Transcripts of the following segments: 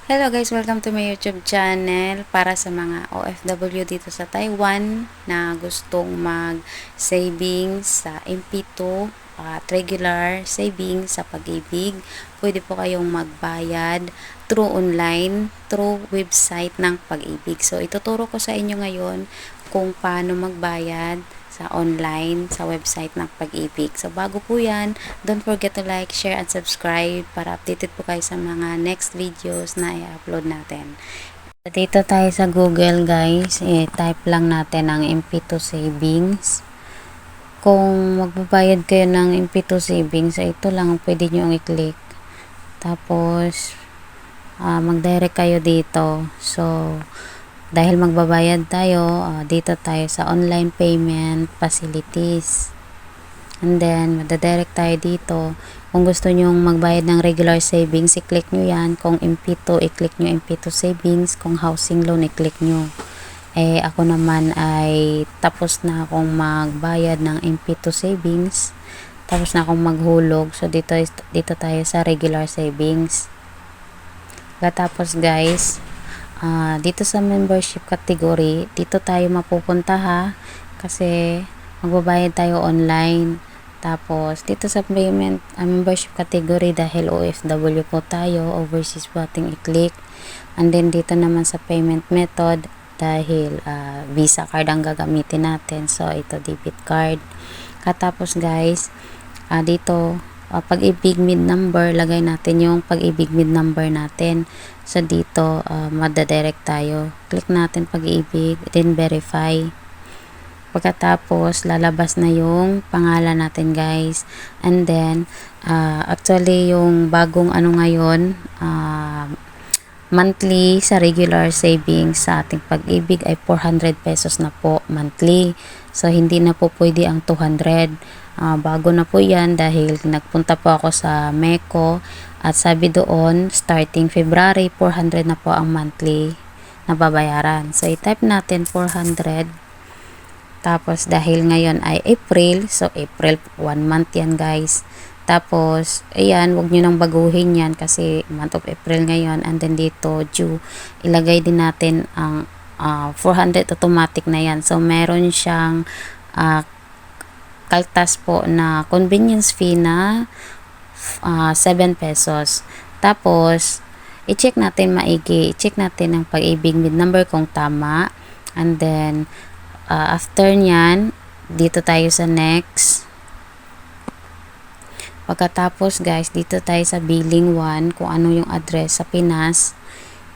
Hello guys, welcome to my YouTube channel para sa mga OFW dito sa Taiwan na gustong mag-savings sa MP2 at regular savings sa Pag-ibig. Pwede po kayong magbayad through online, through website ng Pag-ibig. So, ituturo ko sa inyo ngayon kung paano magbayad sa online, sa website ng Pag-ibig. So, bago po yan, don't forget to like, share, and subscribe para updated po kayo sa mga next videos na i-upload natin. Dito tayo sa Google guys, i-type lang natin ang MP2 savings. Kung magbabayad kayo ng MP2 savings, ito lang pwede nyo i-click. Tapos, mag-direct kayo dito. So, dahil magbabayad tayo, dito tayo sa online payment facilities. And then, madadirect tayo dito. Kung gusto nyong magbayad ng regular savings, i-click nyo yan. Kung MP2, i-click nyo MP2 savings. Kung housing loan, i-click nyo. Ako naman ay tapos na akong magbayad ng MP2 savings. Tapos na akong maghulog. So, dito tayo sa regular savings. Tapos guys, dito sa membership category, dito tayo mapupunta ha. Kasi, magbabayad tayo online. Tapos, dito sa payment membership category, dahil OFW po tayo, overseas po ating i-click. And then, dito naman sa payment method, dahil Visa card ang gagamitin natin. So, ito debit card. Katapos guys, dito, Pag-ibig mid number, lagay natin yung Pag-ibig mid number natin. So, dito, madadirect tayo. Click natin Pag-ibig, then verify. Pagkatapos, lalabas na yung pangalan natin guys. And then, actually yung bagong ano ngayon, monthly sa regular savings sa ating Pag-ibig ay 400 pesos na po monthly. So, hindi na po pwede ang 200. Bago na po yan dahil nagpunta po ako sa Meco at sabi doon, starting February, 400 na po ang monthly na babayaran. So, i-type natin 400. Tapos, dahil ngayon ay April, so April, 1 month yan guys. Tapos, ayan, wag nyo nang baguhin yan kasi month of April ngayon. And then dito, due, ilagay din natin ang 400 automatic na yan. So, meron siyang kaltas po na convenience fee na 7 pesos. Tapos, i-check natin maigi. I-check natin ang Pag-ibig mid number kung tama. And then, after nyan, dito tayo sa next. Pagkatapos guys, dito tayo sa billing 1, kung ano yung address sa Pinas.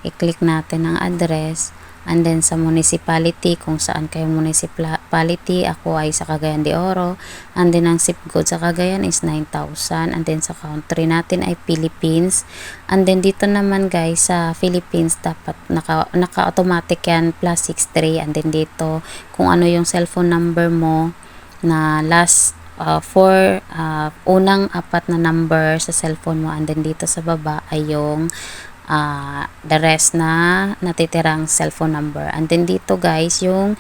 I-click natin ang address. And then sa municipality, kung saan kayong municipality, ako ay sa Cagayan de Oro. And then ang zip code sa Cagayan is 9,000. And then sa country natin ay Philippines. And then dito naman guys, sa Philippines, dapat naka-automatic yan, plus 63. And then dito, kung ano yung cellphone number mo na last unang 4 na number sa cellphone mo. And then dito sa baba ay yung the rest na natitirang cellphone number. And then dito guys, yung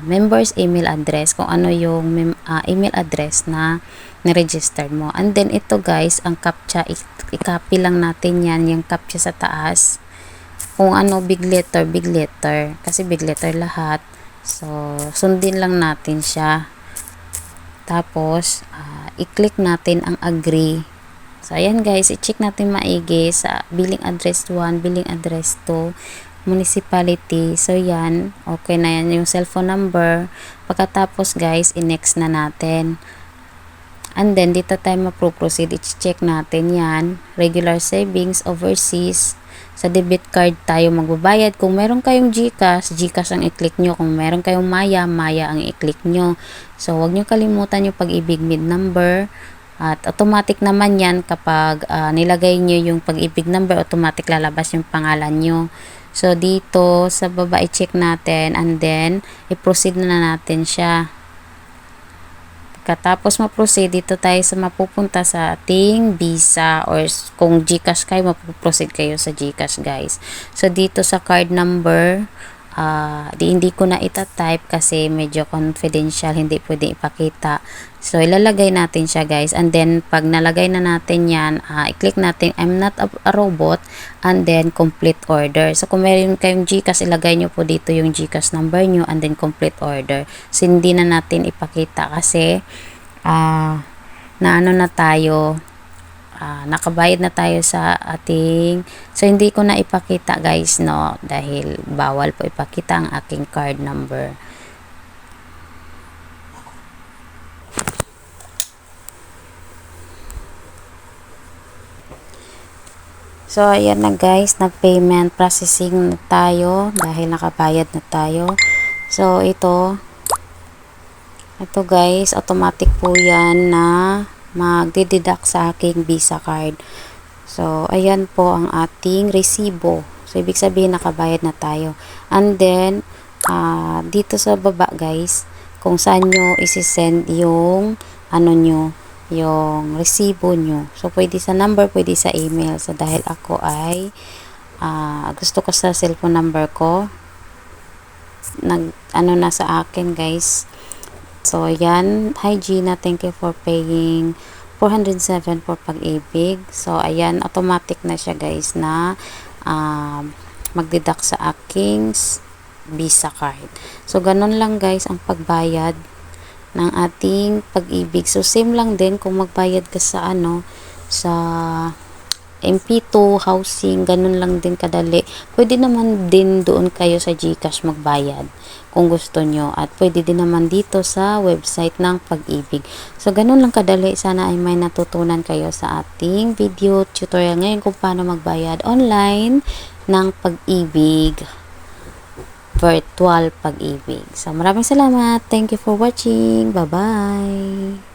members email address, kung ano yung email address na na-registered mo. And then ito guys, ang CAPTCHA, i-copy lang natin yan, yung CAPTCHA sa taas. Kung ano, big letter, kasi big letter lahat. So, sundin lang natin siya. Tapos, i-click natin ang agree. So, ayan guys, i-check natin maigi sa billing address 1, billing address 2, municipality. So, yan. Okay na yan yung cellphone number. Pagkatapos guys, i-next na natin. And then, dito tayo ma-proceed. I-check natin yan. Regular savings, overseas. Sa debit card tayo magbabayad. Kung meron kayong GCash, GCash ang i-click nyo. Kung meron kayong Maya, Maya ang i-click nyo. So, wag nyo kalimutan yung Pag-ibig mid number. At automatic naman yan kapag nilagay nyo yung Pag-ibig number, automatic lalabas yung pangalan nyo. So, dito sa baba, i-check natin and then, i-proceed na natin siya. Katapos ma-proceed, dito tayo sa mapupunta sa ating Visa or kung GCash kayo, mapuproceed kayo sa GCash guys. So, dito sa card number, hindi ko na itatype kasi medyo confidential, hindi pwede ipakita. So, ilalagay natin siya guys. And then, pag nalagay na natin yan, i-click natin, I'm not a robot, and then, complete order. So, kung meron kayong GCash, ilagay nyo po dito yung GCash number nyo, and then, complete order. So, hindi na natin ipakita kasi, na ano na tayo, nakabayad na tayo sa ating, so hindi ko na ipakita guys, no, dahil bawal po ipakita ang aking card number. So ayan na guys, nag-payment processing na tayo dahil nakabayad na tayo. So ito guys, automatic po yan na magdideduct sa aking Visa card. So, ayan po ang ating resibo. So, ibig sabihin nakabayad na tayo. And then, dito sa baba guys, kung saan nyo isi-send yung ano nyo, yung resibo nyo. So, pwede sa number, pwede sa email. So, dahil ako ay gusto ko sa cellphone number ko, ano na sa akin guys. So, ayan. Hi, Gina. Thank you for paying 407 for Pag-ibig. So, ayan. Automatic na siya, guys, na magdeduct sa aking Visa card. So, ganun lang, guys, ang pagbayad ng ating Pag-ibig. So, same lang din kung magbayad ka sa sa MP2, housing, ganun lang din kadali. Pwede naman din doon kayo sa GCash magbayad kung gusto nyo. At pwede din naman dito sa website ng Pag-ibig. So, ganun lang kadali. Sana ay may natutunan kayo sa ating video tutorial ngayon kung paano magbayad online ng Pag-ibig. Virtual Pag-ibig. So, maraming salamat. Thank you for watching. Bye-bye.